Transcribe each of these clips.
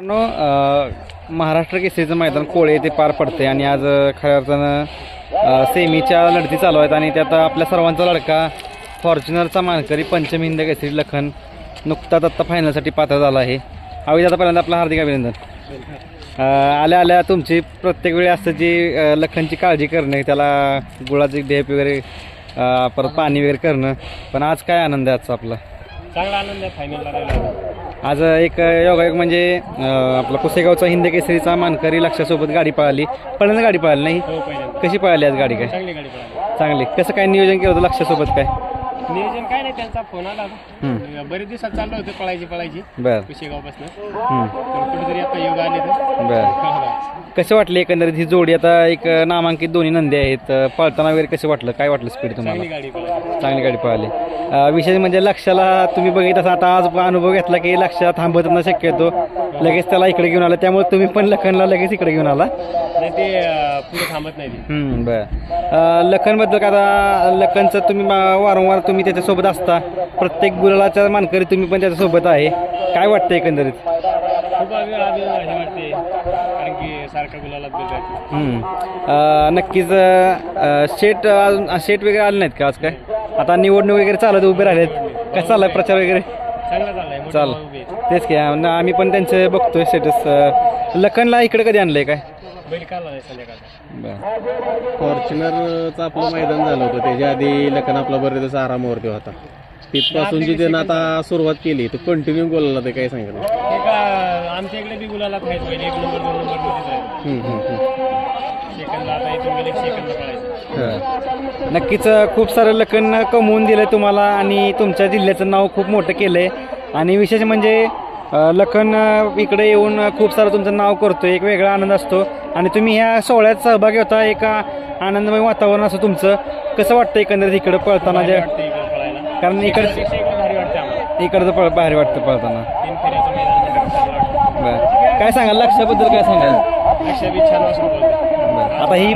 महाराष्ट्र केसरीचं मैदान कोळे येथे पार पडते आणि आज खऱ्या अर्थानं सेमीच्या लढती चालू आहेत आणि त्यात आपल्या सर्वांचा लडका फॉर्च्युनरचा मानकरी पंचम हिंद केसरी लखन नुकताच आत्ता फायनलसाठी पात्र झाला आहे. आवी आता पहिल्यांदा आपलं हार्दिक अभिनंदन. आल्या आल्या तुमची प्रत्येक वेळी असं जी लखनची काळजी करणे, त्याला गुळाची ढेप वगैरे परत पाणी वगैरे करणं, पण आज काय आनंद आहे आजचा आपला? चांगला आनंद आहे फायनलला राहिला. आज एक योगायोग म्हणजे आपला पुसेगावचा हिंद केसरीचा मानकरी लक्षासोबत गाडी पळाली. पहिल्यांदा गाडी पळाली नाही? हो, पहिल्यांदा. कशी पळाली आज गाडी? काय चांगली गाडी पळाली. चांगली. कसं काय नियोजन केलं होतं लक्षासोबत? काय नियोजन काय नाही, त्यांचा फोन आला. बरेच दिवसात चाललं होतं पळायची बरं. पुशेगावपासून कुठेतरी आता योग आले तर बरं. कसं वाटलं एकंदरीत ही जोडी? आता एक नामांकित दोन्ही नंदी आहेत, पळताना वगैरे कसं वाटलं? काय वाटलं स्पीड तुम्हाला? चांगली गाडी पळाली. चांगली गाडी पळाली. विशेष म्हणजे लक्षाला तुम्ही बघित असा आता आज अनुभव घेतला की लक्षा थांबत न शक्यतो लगेच त्याला इकडे घेऊन आला, त्यामुळे तुम्ही पण लखनला लगेच इकडे घेऊन आला. नाही ते पुढे थांबत नाही. बरं. लखनबद्दल का आता लखनचं तुम्ही वारंवार तुम्ही त्याच्यासोबत असता, प्रत्येक गुलालाच्या मानकरी तुम्ही पण त्याच्यासोबत आहे, काय वाटतं एकंदरीत? खूप वाटते कारण की सारखा गुलाला नक्कीच. शेट वगैरे आले नाहीत का आज? काय आता निवडणूक वगैरे चालत उभे राहिलेत, काय चाललाय प्रचार वगैरे? चांगला चाललाय. चाल तेच की आम्ही पण त्यांचं बघतोय स्टेटस. लखनला इकडे कधी आणलंय? काय बैल काढला नाही संध्याकाळचा. बरं. फॉर्च्युनरचं आपलं मैदान झालं होतं, त्याच्या आधी लखन आपला बरेच दिवस आरामावरती होता. तिथपासून जी त्यानं आता सुरुवात केली तर कंटिन्यू बोलला ते काय सांगितलं? आमच्या इकडे बी गुलाला खायचं पहिले 1 नंबर 2 नंबर मध्ये सेकंदला, आता इथून गेले सेकंदला पळायचं. नक्कीच खूप सारं लखन कमवून दिलं तुम्हाला आणि तुमच्या जिल्ह्याचं नाव खूप मोठं केलं आहे. आणि विशेष म्हणजे लखन इकडे येऊन खूप सारं तुमचं नाव करतो, एक वेगळा आनंद असतो. आणि तुम्ही ह्या सोहळ्यात सहभागी होता, एका आनंदमय वातावरण असं तुमचं. कसं वाटतं एकंदरीत इकडं पळताना? जे कारण इकडचं इकडचं भारी वाटतं पळताना. बरं. काय सांगाल लक्षाबद्दल? काय सांगाल? आता ही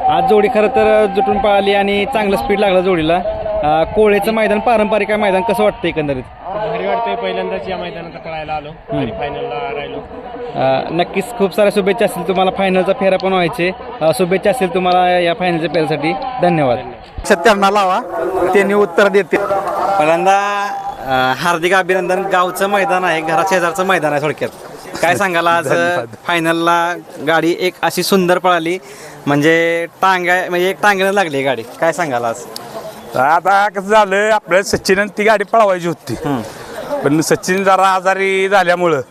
आज जोडी खरं तर जुटून पळाली आणि चांगलं स्पीड लागलं जोडीला. कोळेचं मैदान पारंपरिक आहे मैदान, कसं वाटतं एकंदरीत? भारी वाटतंय. पहिल्यांदाच या मैदानात पळायला आलो आणि फायनलला राहिलो. नक्कीच खूप साऱ्या शुभेच्छा असतील तुम्हाला. फायनलचा फेरा पण व्हायचे. शुभेच्छा असतील तुम्हाला या फायनलच्या फेऱ्यासाठी. धन्यवाद. त्यांना लावा, त्यांनी उत्तर देते. पहिल्यांदा हार्दिक अभिनंदन. गावचं मैदान आहे, घराशेजारचं मैदान आहे थोडक्यात. काय सांगाल आज फायनलला गाडी एक अशी सुंदर पळाली, म्हणजे एक टांग्यानं लागली गाडी, काय सांगाल आज? आता कसं झालं, आपल्याला सचिन ती गाडी पळवायची होती, पण सचिन जरा आजारी झाल्यामुळं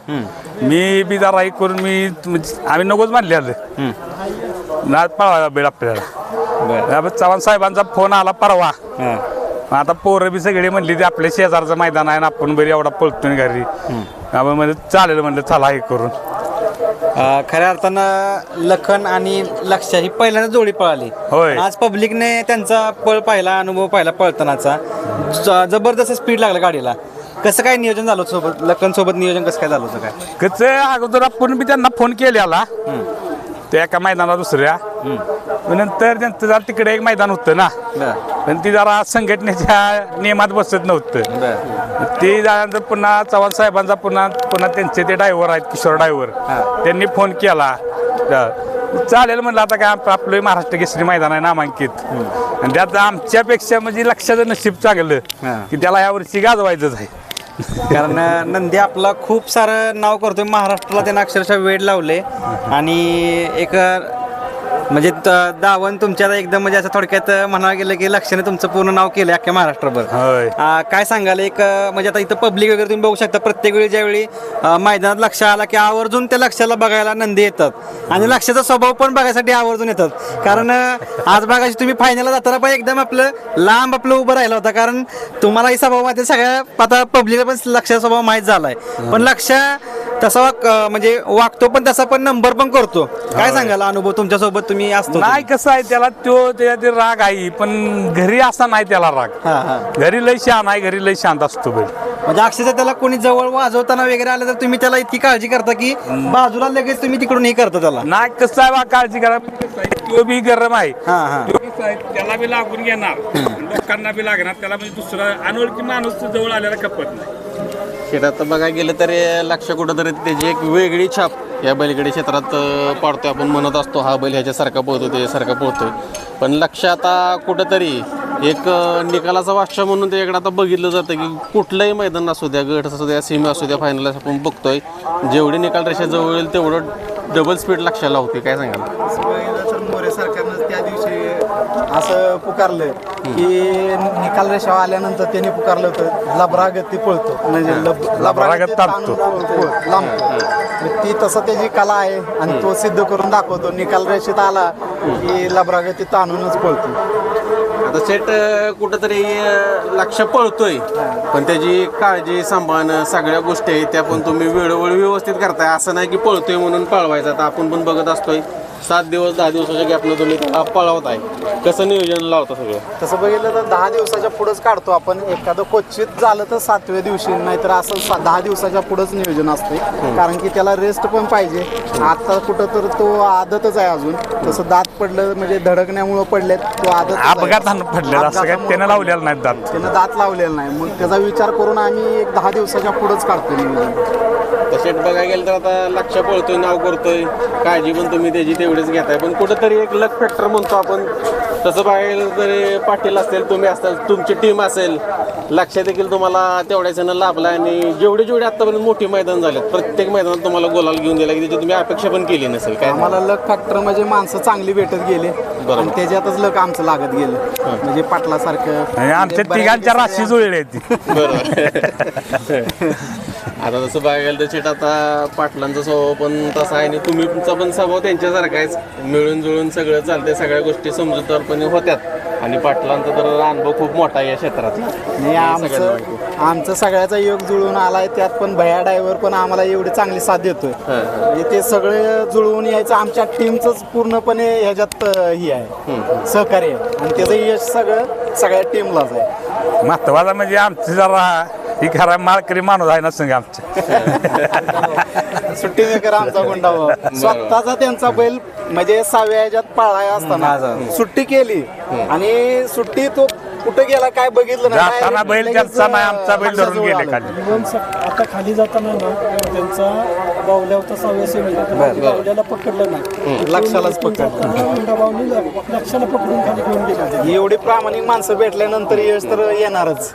मी बी जरा एक करून आम्ही नकोच मानले आलं ना पळवायला बैल आपल्याला. चव्हाण साहेबांचा फोन आला परवा. आता पोरं बी सगळी म्हणली ते आपल्या शेजारचं मैदान आहे ना, आपण बरी एवढा पळतोय घरी. आपण म्हणजे चालेल म्हणलं, चला हे करून. खऱ्या अर्थानं लखन आणि लक्ष्या ही पहिल्यांदा जोडी पळाली. होय. आज पब्लिकने त्यांचा पळ पाहिला, अनुभव पाहिला पळतानाचा. जबरदस्त स्पीड लागला गाडीला. कसं काय नियोजन झालं सोबत? लखन सोबत नियोजन कसं काय झालं होतं? काय कसं अगोदर आपण बी त्यांना फोन केलेला त्या एका मैदानात दुसऱ्या, नंतर त्यांचं जरा तिकडे एक मैदान होतं ना, पण ती जरा संघटनेच्या नियमात बसत नव्हतं. ते झाल्यानंतर पुन्हा चव्हाण साहेबांचा पुन्हा त्यांचे ते ड्रायव्हर आहेत, किशोर ड्रायव्हर, त्यांनी फोन केला. चालेल म्हणलं, आता काय आपलं महाराष्ट्र केसरी मैदान आहे नामांकित, आणि त्यात आमच्यापेक्षा म्हणजे लक्षाचं नशीब चांगलं की त्याला यावर्षी गाजवायचंच आहे. कारण नंदी आपला खूप सारं नाव करतोय महाराष्ट्राला, त्यानं अक्षरशः वेळ लावले. आणि एक म्हणजे दावण तुमच्या एकदम म्हणजे असं थोडक्यात म्हणावं गेलं की लक्षाने तुमचं पूर्ण नाव केलं अख्ख्या महाराष्ट्रभर. काय सांगाल एक म्हणजे आता इथं पब्लिक वगैरे तुम्ही बघू शकता, प्रत्येक वेळी ज्यावेळी मैदानात लक्ष आला की आवर्जून त्या लक्षाला बघायला नंदी येतात आणि लक्षाचा स्वभाव पण बघायसाठी आवर्जून येतात. कारण आज बघायची तुम्ही फायनलला जाताना पण एकदम आपलं लांब उभं राहिला होता, कारण तुम्हाला ही स्वभाव माहिती, सगळ्या आता पब्लिकला पण लक्षाचा स्वभाव माहीत झालाय. पण लक्ष तसा म्हणजे वागतो पण तसा पण नंबर पण करतो. काय सांगाल अनुभव तुमच्यासोबत? तुम्ही असतो नाही, कसं आहे त्याला त्याच्यात राग आहे, पण घरी असा नाही त्याला राग. घरी लय शांत आहे, घरी लय शांत असतो बैल. म्हणजे अक्षरशः त्याला कोणी जवळ वाजवताना वगैरे आलं तर तुम्ही त्याला इतकी काळजी करता की बाजूला लगेच तुम्ही तिकडून हे करता त्याला? नाही, कसं आहे काळजी करा, तो बी गरम आहे, त्याला बी लागून घेणार, लोकांना बी लागणार, त्याला म्हणजे दुसरा अनोळखी माणूस जवळ आलेला कपत नाही. शेट आता बघायला गेलं तर लक्ष कुठंतरी त्याची एक वेगळी छाप या बैलगाडी क्षेत्रात पाडतोय. आपण म्हणत असतो हा बैल ह्याच्यासारखा पोहतो त्याच्यासारखा पोहतोय, पण लक्ष आता कुठंतरी एक निकालाचा वाशा म्हणून त्याच्याकडे आता बघितलं जातं की कुठलंही मैदान असू द्या, गट असू द्या, सीम असू द्या, फायनल आपण बघतोय जेवढी निकाल रेषा जवळ येईल तेवढं डबल स्पीड लक्षाला होते. काय सांगाल? तर मोरे सरकारनं त्या दिवशी असं पुकारलं की निकाल रेषा आल्यानंतर त्यांनी पुकारलं होतं लबरागती पळतो, म्हणजे लबरागत ताणतो. लांबतो. ती तसं त्याची कला आहे आणि तो सिद्ध करून दाखवतो. निकाल रेषेत आला की लबरागती ताणूनच पळतो. आता सेट कुठंतरी लक्ष पळतोय, पण त्याची काळजी सांभाळणं सगळ्या गोष्टी आहेत त्या पण तुम्ही वेळोवेळी व्यवस्थित करताय. असं नाही की पळतोय म्हणून पळवायचं. आता आपण पण बघत असतोय 7 दिवस 10 दिवसाच्या गॅपनं तुम्ही त्याला पळवताय. कसं नियोजन लावता सगळं? तसं बघितलं तर 10 दिवसाच्या पुढंच काढतो आपण. एखादं क्वचित झालं तर 7व्या दिवशी, नाहीतर असं 10 दिवसाच्या पुढंच नियोजन असते. कारण की त्याला रेस्ट पण पाहिजे. आता कुठं तर तो आदतच आहे अजून. तसं दात पडलं म्हणजे धडकण्यामुळं पडलेत, तो आदत अपघातानं पडलेलं असं काय त्यानं लावलेलं नाही दात. त्यानं दात लावलेला नाही. मग त्याचा विचार करून आम्ही एक 10 दिवसाच्या पुढंच काढतो नियोजन. तसेच बघायला गेलं तर आता लक्ष पळतोय, नाव करतोय, काळजी पण तुम्ही त्याची तेवढीच घेताय. पण कुठंतरी एक लक फॅक्टर म्हणतो आपण, तसं बघायला तरी पाटील असतील, तुम्ही असाल, तुमची टीम असेल, लक्ष देखील तुम्हाला तेवढ्याच लाभला. आणि जेवढे आतापर्यंत मोठी मैदान झालेत प्रत्येक मैदानात तुम्हाला गोलाल घेऊन दिला की त्याची तुम्ही अपेक्षा पण केली नसेल. काय आम्हाला लक फॅक्टर म्हणजे माणसं चांगली भेटत गेले आणि त्याच्यातच लक आमचं लागत गेलं. म्हणजे पाटलासारखं आमच्या तिघांच्या राशी जुळल्या ती. बरोबर. आता तसं बघायला गेलं तर शेट आता पाटलांचा स्वभाव पण तसा आहे आणि तुमचा पण स्वभाव त्यांच्यासारखा आहेच. मिळून जुळून सगळं चालतंय, सगळ्या गोष्टी समजूतदारपणे होत्यात. आणि पाटलांचा तर अनुभव खूप मोठा आहे या क्षेत्रात. नाही, आमचं सगळ्याचा योग जुळून आलाय. त्यात पण भया ड्रायव्हर पण आम्हाला एवढी चांगली साथ देतोय. म्हणजे ते सगळे जुळवून यायचं आमच्या टीमचंच पूर्णपणे ह्याच्यात ही आहे, सहकार्य आहे. आणि त्याचं यश सगळ्या टीमलाच आहे. महत्वाचा म्हणजे आमचं जरा ही खरा माळकरी माणूस आहे ना संग आमचं. सुट्टी मेकर आमचा गुंडा स्वतःचा त्यांचा बैल म्हणजे 6व्या ह्याच्यात पाळाय असताना सुट्टी केली आणि सुट्टी तो कुठे गेला काय बघितलं जाताना बैल त्यांचा नाही, आमचा बैल धरून गेले खाली. आता खाली जाताना ना त्यांचा बावल्या होता 6व्या सेमीला, बावल्याला पकडलं नाही, लक्षालाच पकडलं. लक्षाला पकडून खाली घेऊन गेला. एवढी प्रामाणिक माणसं भेटल्यानंतर यश तर येणारच.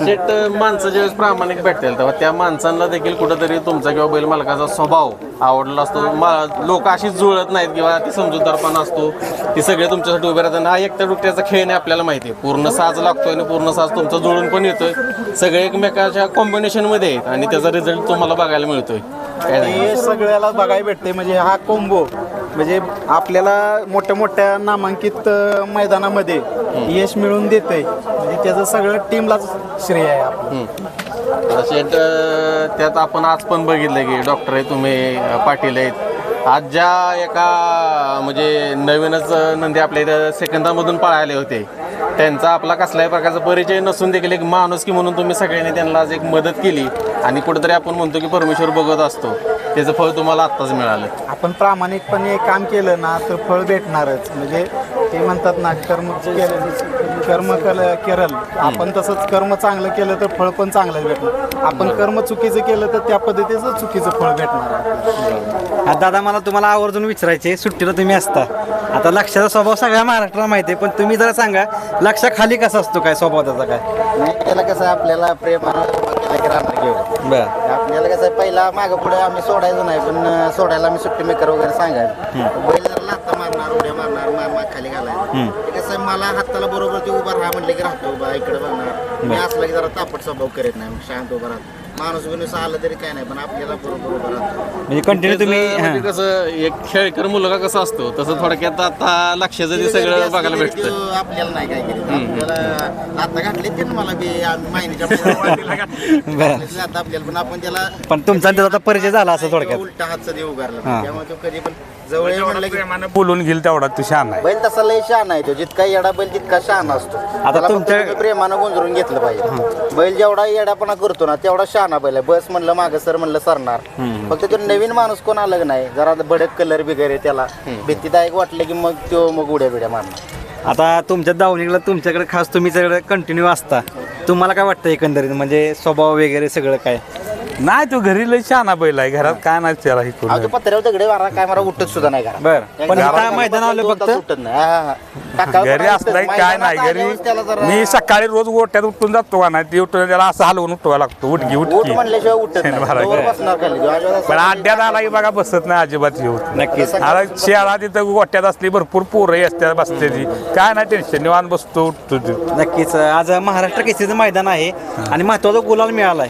शेट माणसं ज्यावेळेस प्रामाणिक भेटतील तेव्हा त्या माणसांना देखील कुठंतरी तुमचा किंवा बैल मालकाचा स्वभाव आवडला असतो. लोक अशीच जुळत नाहीत किंवा ती समजूतदारपणा असतो, ती सगळे तुमच्यासाठी उभे राहतात. हा एकट्या दुकट्याचा खेळ नाही, आपल्याला माहिती आहे. पूर्ण साज लागतोय आणि पूर्ण साज तुमचा जुळून पण येतोय. सगळे एकमेकाच्या कॉम्बिनेशनमध्ये आहेत आणि त्याचा रिझल्ट तुम्हाला बघायला मिळतोय. हे सगळ्याला बघायला भेटते. म्हणजे हा कोंबो म्हणजे आपल्याला मोठ्या मोठ्या नामांकित मैदानामध्ये यश मिळवून देते. म्हणजे त्याचं सगळं टीमलाच श्रेय आहे आपलं. शेट त्यात आपण आज पण बघितलं की डॉक्टर आहे तुम्ही, पाटील आहेत. आज ज्या एका म्हणजे नवीनच नंदी आपल्या इथं सेकंदामधून पळायले होते, त्यांचा आपला कसल्याही प्रकारचा परिचय नसून देखील एक माणूस की म्हणून तुम्ही सगळ्यांनी त्यांना आज एक मदत केली. आणि कुठेतरी आपण म्हणतो की परमेश्वर बघत असतो, त्याचं फळ तुम्हाला आत्ताच मिळालं. आपण प्रामाणिकपणे काम केलं ना तर फळ भेटणारच. म्हणजे ते म्हणतात ना कर्म केरल, आपण तसंच कर्म चांगलं केलं तर फळ पण चांगलं भेटणार. आपण कर्म चुकीचं केलं तर त्या पद्धतीचं चुकीचं फळ भेटणार. दादा मला तुम्हाला आवर्जून विचारायचे, सुट्टीला तुम्ही असता, आता लक्षाचा स्वभाव सगळ्या महाराष्ट्राला माहिती आहे, पण तुम्ही जरा सांगा लक्ष खाली कसा असतो, काय स्वभाव त्याचा काय? नाही त्याला कसं आपल्याला प्रेमानं राहणार घेऊ. बरं. आपल्याला कसं पहिला मागं पुढे आम्ही सोडायचं नाही, पण सोडायला आम्ही सुट्टी मेकर वगैरे सांगायचं. बैल जरा लाथा मारणार, उड्या मारणार, माग खाली घालायचं. ते कसं मला हाताला बरोबर ते उभा राहा म्हटलं की राहतो उभा, इकडे बघणार. मी असला की जरा तापट स्वभाव करत नाही, मग शांत उभा राहतो. माणूस बिनूस आलं तरी काय नाही, पण आपल्याला बरोबर उभा राहतो. म्हणजे कंटिन्यू तुम्ही म्हणजे कसं एक खेळकर मुलगा कसा असतो तसं थोडक्यात आता लक्षाचं ते सगळं बघायला भेटतं. आपल्याला नाही काय केलं, आपल्याला आता घातले ते मला बी महिन्याच्या आता आपल्याला, पण आपण त्याला पण तुमचा त्याचा आता परिचय झाला असं थोडक्यात. उलटा हातचा देव उगारला, त्यामुळे तो कधी पण जवळ म्हणलं की प्रेमानं बोलून घेईल तेवढा तू शहाणा आहे. बैल तसा लय शहाणा आहे. तो जितका येडा बैल तितका शहाणा असतो. त्याला फक्त तुमच्या- तुम्ही प्रेमानं गुंजरून घेतलं पाहिजे. बैल जेवढा येडापणा करतो ना तेवढा शहाणा बैल आहे. बस म्हणलं मागं सर म्हणलं सरणार. फक्त तो नवीन माणूस कोण आलं नाही, जरा भडक कलर बिगरे त्याला भीतीदायक वाटलं की मग उड्या बिड्या मारणार. आता तुमच्या दावणीला तुमच्याकडे खास तुम्ही सगळं कंटिन्यू असता, तुम्हाला काय वाटतं एकंदरीत म्हणजे स्वभाव वगैरे सगळं काय? नाही तो घरी लय शहाणा बैल आहे घरात काय नाही त्याला हे अहो, तो पत्र्यावर दगडे मारा काय मारा उठत सुद्धा नाही करा बर पण आता मैदान आलं फक्त उठत नाही हा, हा. टाकावं घरी पण असलाय उठत. काय नाही मैदानात घरी आल्यावर त्याला जरा मी सकाळी रोज गोट्यात उठून जातो का नाही ते उठून त्याला असं हलवून उठवा लागतो उठकी उठ उठकी म्हणल्याशिवाय उठत नाही बरं. जोवर बसणार खाली. जेव्हा पण अड्ड्यात आला की बघा बसत नाही अजिबात हे होत नक्कीच आता शेळा तिथं गोट्यात असली भरपूर पोरं असतात बसते ती काय नाही टेन्शन निवांत बसतो उठतो ते. नक्कीच आज महाराष्ट्र केसरीचं मैदान आहे आणि महत्वाचा गुलाल मिळालाय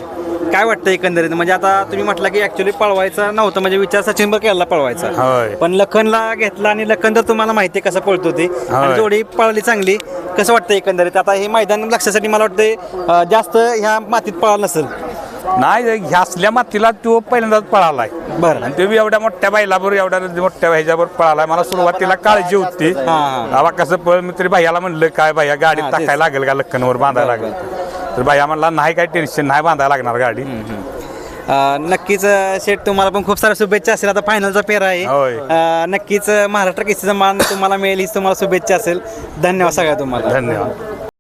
काय वाटतं एकंदरीत म्हणजे आता तुम्ही म्हटलं की ऍक्च्युली पळवायचा नव्हतं म्हणजे विचार सचिनभर केला पळवायचा होय. पण लखनला घेतला आणि लखन तर तुम्हाला माहिती आहे कसं पळतो ते आणि होय. जोडी पळली चांगली कसं वाटतं एकंदरीत आता हे मैदान लक्षासाठी मला वाटतं जास्त ह्या मातीत पळालं नसेल नाही ह्या असल्या मातीला तो पहिल्यांदाच पळालाय बरं आणि ते बी एवढ्या मोठ्या बैलावर एवढ्या मोठ्या ह्याच्यावर पळालाय मला सुरुवातीला काळजी होती बाबा कसं पळ मी तरी भैयाला म्हणलं काय भैया गाडीत तेच. टाकायला लागेल का लक्कनवर बांधायला लागेल तर भैया म्हणला नाही काय टेन्शन नाही बांधायला लागणार गाडी नक्कीच शेठ तुम्हाला पण खूप साऱ्या शुभेच्छा असेल आता फायनलचा पेरा आहे होय. नक्कीच महाराष्ट्र केसरीचा मान तुम्हाला मिळेल हीच तुम्हाला शुभेच्छा असेल धन्यवाद सगळ्या तुम्हाला धन्यवाद